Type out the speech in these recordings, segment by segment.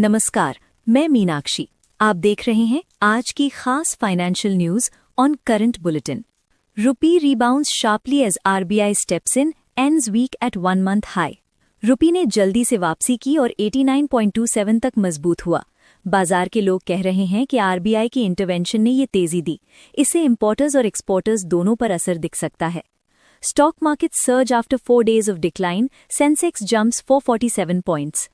नमस्कार, मैं मीनाक्षी। आप देख रहे हैं आज की खास financial news on current bulletin. Rupee rebounds sharply as RBI steps in, ends week at 1 month high। रुपी ने जल्दी से वापसी की और 89.27 तक मजबूत हुआ। बाजार के लोग कह रहे हैं कि आरबीआई की इंटरवेंशन ने ये तेजी दी। इससे इंपोर्टर्स और एक्सपोर्टर्स दोनों पर असर दिख सकता है। Stock market surge after 4 days of decline, Sensex jumps 447 points.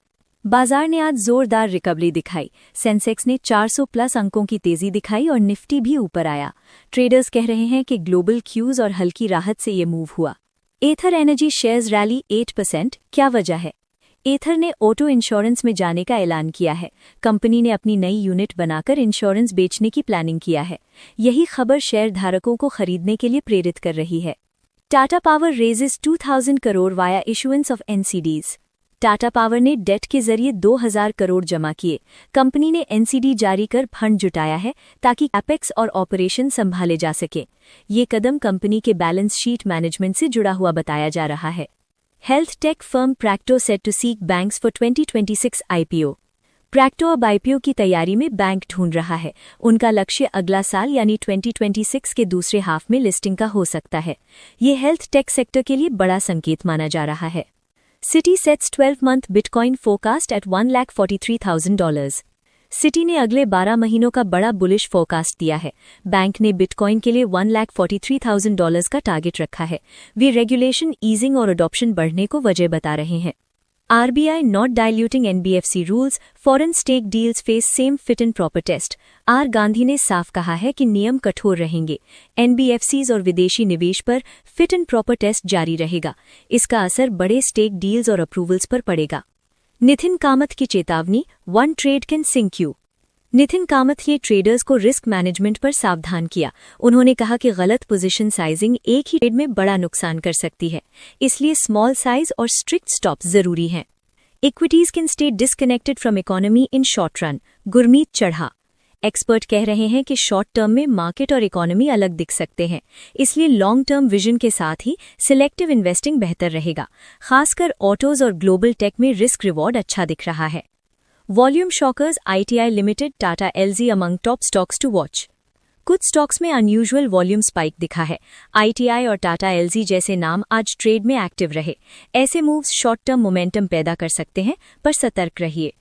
बाजार ने आज जोरदार रिकवरी दिखाई। सेंसेक्स ने 400 प्लस अंकों की तेजी दिखाई और निफ्टी भी ऊपर आया। ट्रेडर्स कह रहे हैं कि ग्लोबल क्यूज और हल्की राहत से ये मूव हुआ। एथर एनर्जी शेयर्स रैली 8%। क्या वजह है? एथर ने ऑटो इंश्योरेंस में जाने का ऐलान किया है। कंपनी ने अपनी नई यूनिट बनाकर इंश्योरेंस बेचने की प्लानिंग किया है। यही खबर शेयर धारकों को खरीदने के लिए प्रेरित कर रही है। Tata power raises 2000 crore via issuance of NCDs. Tata power ने डेट के जरिए 2000 करोड़ जमा किए। कंपनी ने एनसीडी जारी कर फंड जुटाया है ताकि कैपेक्स और ऑपरेशन संभाले जा सके। ये कदम कंपनी के बैलेंस शीट मैनेजमेंट से जुड़ा हुआ बताया जा रहा है। Health tech firm Practo set to seek banks for 2026 IPO. Practo अब आईपीओ की तैयारी में बैंक ढूंढ रहा है। उनका लक्ष्य अगला साल यानी 2026 के दूसरे हाफ में लिस्टिंग का हो सकता है। ये हेल्थ टेक सेक्टर के लिए बड़ा संकेत माना जा रहा है। Citi sets 12-month bitcoin forecast at $143,000। Citi ने अगले 12 महीनों का बड़ा बुलिश फोरकास्ट दिया है। बैंक ने बिटकॉइन के लिए $143,000 का टारगेट रखा है। वे रेगुलेशन ईजिंग और अडॉप्शन बढ़ने को वजह बता रहे हैं। RBI not diluting NBFC rules, foreign stake deals face same fit and proper test। R Gandhi ने साफ कहा है कि नियम कठोर रहेंगे। NBFCs और विदेशी निवेश पर फिट एंड प्रॉपर टेस्ट जारी रहेगा। इसका असर बड़े स्टेक डील्स और अप्रूवल्स पर पड़ेगा। नितिन कामत की चेतावनी, one trade can sink you. Nitin Kamath ने ट्रेडर्स को रिस्क मैनेजमेंट पर सावधान किया। उन्होंने कहा कि गलत पोजीशन साइजिंग एक ही ट्रेड में बड़ा नुकसान कर सकती है, इसलिए स्मॉल साइज और स्ट्रिक्ट स्टॉप्स जरूरी हैं। Equities can stay disconnected from economy in short run, Gurmeet चढ़ा। एक्सपर्ट कह रहे हैं कि शॉर्ट टर्म में मार्केट और इकोनॉमी अलग दिख सकते हैं, इसलिए लॉन्ग टर्म विजन के साथ ही सिलेक्टिव इन्वेस्टिंग बेहतर रहेगा। खासकर ऑटोज और ग्लोबल टेक में रिस्क रिवॉर्ड अच्छा दिख रहा है। Volume shockers, ITI limited, Tata LG among top stocks to watch. कुछ स्टॉक्स में अनयूजुअल वॉल्यूम स्पाइक दिखा है। ITI और टाटा LG जैसे नाम आज ट्रेड में एक्टिव रहे। ऐसे मूव्स शॉर्ट टर्म मोमेंटम पैदा कर सकते हैं, पर सतर्क रहिए।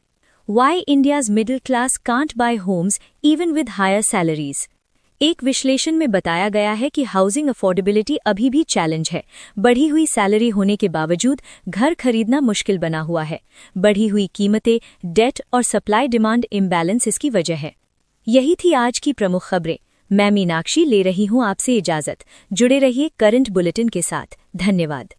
Why India's middle class can't buy homes even with higher salaries. एक विश्लेषण में बताया गया है कि हाउसिंग अफोर्डेबिलिटी अभी भी चैलेंज है। बढ़ी हुई सैलरी होने के बावजूद घर खरीदना मुश्किल बना हुआ है। बढ़ी हुई कीमतें, डेट और सप्लाई डिमांड इम्बैलेंस इसकी वजह है। यही थी आज की प्रमुख खबरें। मैं मीनाक्षी ले रही हूं आपसे इजाजत। जुड़े रहिए करंट बुलेटिन के साथ। धन्यवाद।